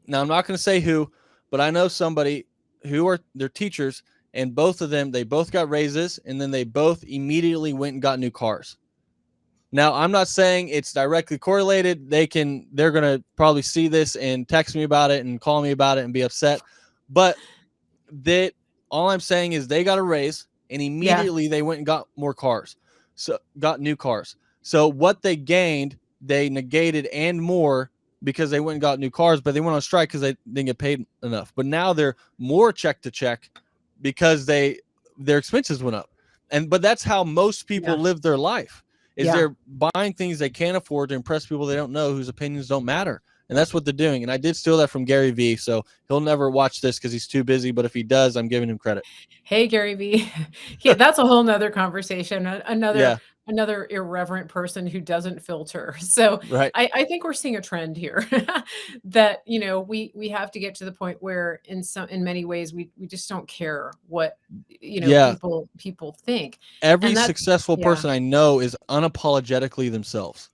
Now I'm not going to say who, but I know somebody who are their teachers, and both of them, they both got raises, and then they both immediately went and got new cars. Now, I'm not saying it's directly correlated. They're going to probably see this and text me about it and call me about it and be upset. But that all I'm saying is they got a raise and yeah, immediately they went and got more cars. So got new cars. So what they gained, they negated and more, because they went and got new cars, but they went on strike because they didn't get paid enough. But now they're more check to check because their expenses went up. But that's how most people yeah, live their life. Is yeah. they're buying things they can't afford to impress people they don't know, whose opinions don't matter. And that's what they're doing. And I did steal that from Gary Vee, so he'll never watch this because he's too busy. But if he does, I'm giving him credit. Hey, Gary Vee. Yeah, that's a whole nother conversation. Yeah, Another irreverent person who doesn't filter. So right. I think we're seeing a trend here that, you know, we have to get to the point where in many ways we just don't care what, you know, Yeah. people think. Every And that's, successful yeah, person I know is unapologetically themselves.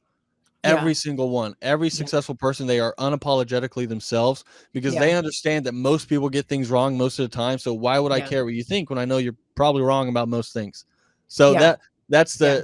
yeah, Every single one. Every yeah, successful person, they are unapologetically themselves, because yeah, they understand that most people get things wrong most of the time. So why would I yeah, care what you think when I know you're probably wrong about most things? So yeah, yeah,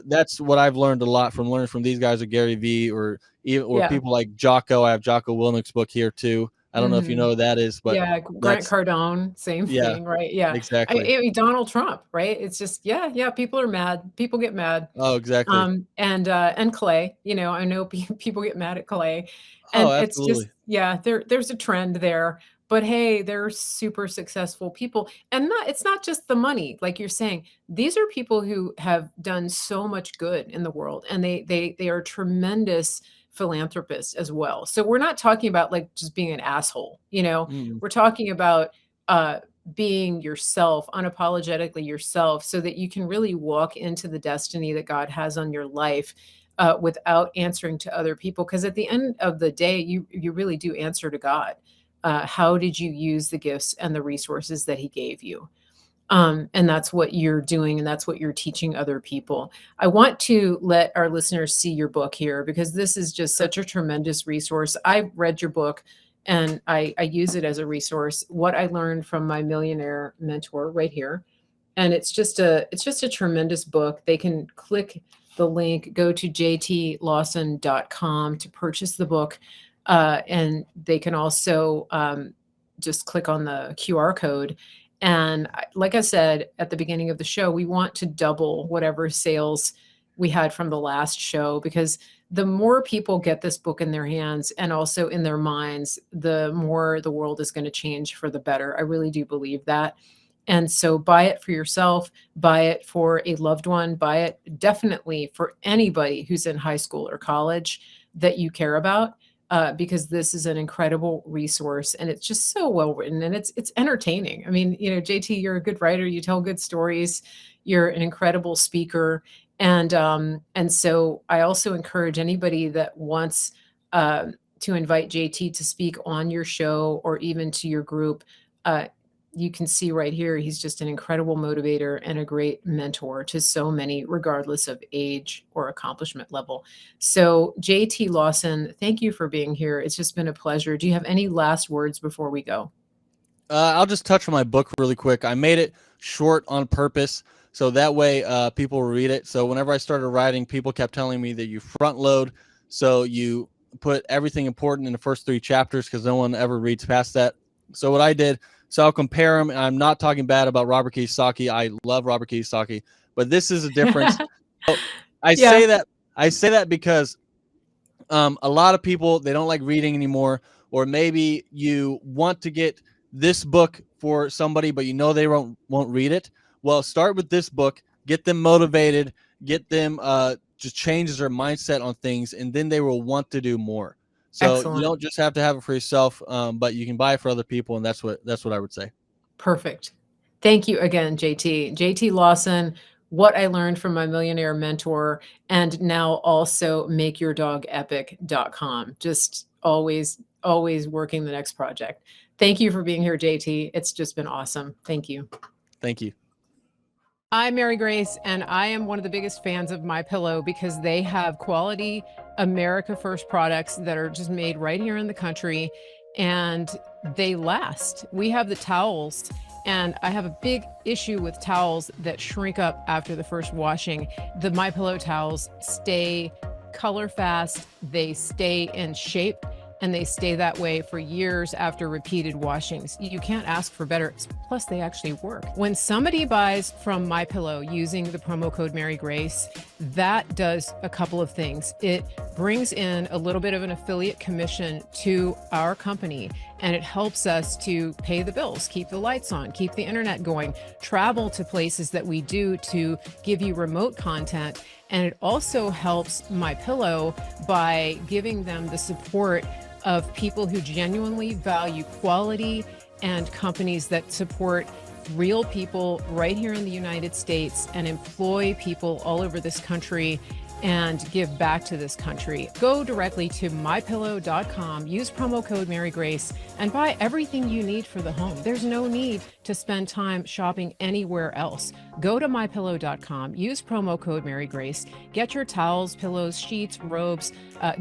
that's what I've learned a lot from learning from these guys, like Gary Vee, or even or yeah. people like Jocko. I have Jocko Willnick's book here too. I don't know if you Hmm. know who that is, but Yeah, Grant that's Cardone, same yeah, thing, right? Yeah. exactly. Donald Trump, right? It's just, yeah, yeah, people are mad. People get mad. Oh, exactly. And Clay, you know, I know people get mad at Clay, Oh, and it's just, absolutely. yeah, there's a trend there. But hey, they're super successful people, and it's not just the money, like you're saying. These are people who have done so much good in the world, and they are tremendous philanthropists as well. So we're not talking about like just being an asshole, you know. Mm. We're talking about uh being yourself, unapologetically yourself, so that you can really walk into the destiny that God has on your life, without answering to other people. Because at the end of the day, you really do answer to God. How did you use the gifts and the resources that He gave you? And that's what you're doing, and that's what you're teaching other people. I want to let our listeners see your book here, because this is just Sure. such a tremendous resource. I've read your book, and I use it as a resource. What I learned from my millionaire mentor right here. And it's just a tremendous book. They can click the link, go to jtlawson.com to purchase the book. And they can also just click on the QR code. And like I said at the beginning of the show, we want to double whatever sales we had from the last show, because the more people get this book in their hands and also in their minds, the more the world is going to change for the better. I really do believe that. And so buy it for yourself, buy it for a loved one, buy it definitely for anybody who's in high school or college that you care about, because this is an incredible resource and it's just so well written and it's entertaining. I mean, JT, you're a good writer. You tell good stories. You're an incredible speaker. And so I also encourage anybody that wants to invite JT to speak on your show or even to your group. You can see right here, he's just an incredible motivator and a great mentor to so many, regardless of age or accomplishment level. So JT Lawson, thank you for being here. It's just been a pleasure. Do you have any last words before we go? I'll just touch on my book really quick. I made it short on purpose, so that way people will read it. So whenever I started writing, people kept telling me that you front load, so you put everything important in the first 3 chapters because no one ever reads past that. So what I did, so I'll compare them. I'm not talking bad about Robert Kiyosaki. I love Robert Kiyosaki, but this is a difference. So I Yeah, say that because a lot of people, they don't like reading anymore, or maybe you want to get this book for somebody, but they won't read it. Well, start with this book, get them motivated, get them just change their mindset on things, and then they will want to do more. So you excellent. don't just have to have it for yourself, but you can buy it for other people, and that's what I would say. Perfect. Thank you again, JT. JT Lawson, what I learned from my millionaire mentor, and now also makeyourdogepic.com. Just always, always working the next project. Thank you for being here, JT. It's just been awesome. Thank you. Thank you. I'm Mary Grace, and I am one of the biggest fans of MyPillow because they have quality America First products that are just made right here in the country, and they last. We have the towels, and I have a big issue with towels that shrink up after the first washing. The MyPillow towels stay color fast, they stay in shape, and they stay that way for years after repeated washings. You can't ask for better. Plus, they actually work. When somebody buys from MyPillow using the promo code Mary Grace, that does a couple of things. It brings in a little bit of an affiliate commission to our company, and it helps us to pay the bills, keep the lights on, keep the internet going, travel to places that we do to give you remote content. And it also helps MyPillow by giving them the support of people who genuinely value quality and companies that support real people right here in the United States and employ people all over this country and give back to this country. Go directly to mypillow.com, use promo code Mary Grace, and buy everything you need for the home. There's no need to spend time shopping anywhere else. Go to mypillow.com, use promo code Mary Grace, get your towels, pillows, sheets, robes,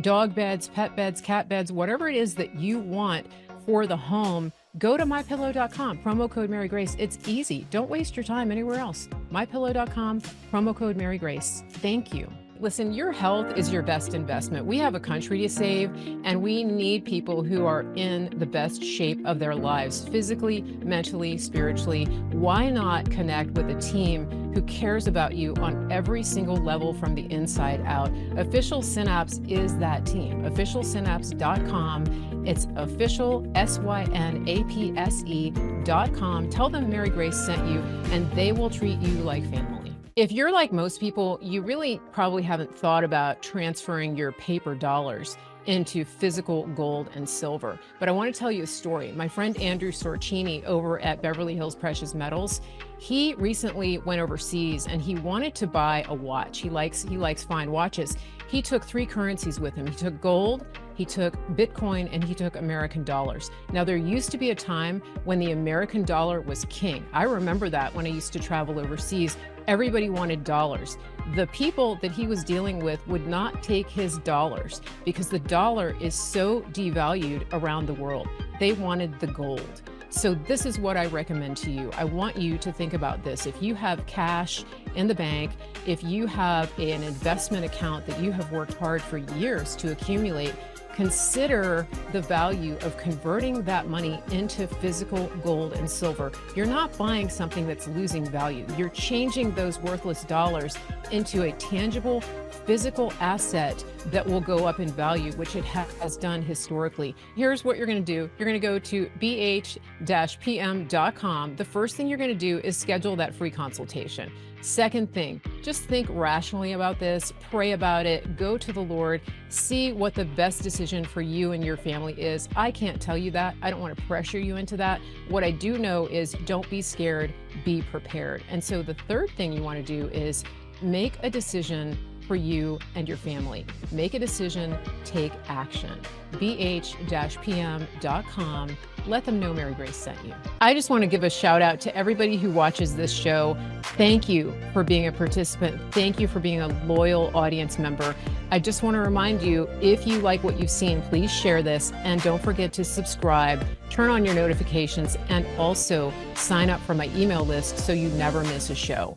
dog beds, pet beds, cat beds, whatever it is that you want for the home. Go to mypillow.com, promo code Mary Grace. It's easy. Don't waste your time anywhere else. mypillow.com, promo code Mary Grace. Thank you. Listen, your health is your best investment. We have a country to save, and we need people who are in the best shape of their lives, physically, mentally, spiritually. Why not connect with a team who cares about you on every single level from the inside out? Official Synapse is that team. Officialsynapse.com. It's official, synapse.com. Tell them Mary Grace sent you, and they will treat you like family. If you're like most people, you really probably haven't thought about transferring your paper dollars into physical gold and silver. But I want to tell you a story. My friend Andrew Sorcini over at Beverly Hills Precious Metals, he recently went overseas and he wanted to buy a watch. He likes fine watches. He took 3 currencies with him. He took gold, he took Bitcoin, and he took American dollars. Now, there used to be a time when the American dollar was king. I remember that when I used to travel overseas. Everybody wanted dollars. The people that he was dealing with would not take his dollars because the dollar is so devalued around the world. They wanted the gold. So this is what I recommend to you. I want you to think about this. If you have cash in the bank, if you have an investment account that you have worked hard for years to accumulate, consider the value of converting that money into physical gold and silver. You're not buying something that's losing value. You're changing those worthless dollars into a tangible physical asset that will go up in value, which it has done historically. Here's what you're going to do. You're going to go to bh-pm.com. The first thing you're going to do is schedule that free consultation. Second thing, just think rationally about this, pray about it, go to the Lord, see what the best decision for you and your family is. I can't tell you that. I don't want to pressure you into that. What I do know is don't be scared, be prepared. And so the third thing you want to do is make a decision for you and your family. Make a decision, take action. bh-pm.com. Let them know Mary Grace sent you. I just want to give a shout out to everybody who watches this show. Thank you for being a participant. Thank you for being a loyal audience member. I just want to remind you, if you like what you've seen, please share this and don't forget to subscribe, turn on your notifications, and also sign up for my email list so you never miss a show.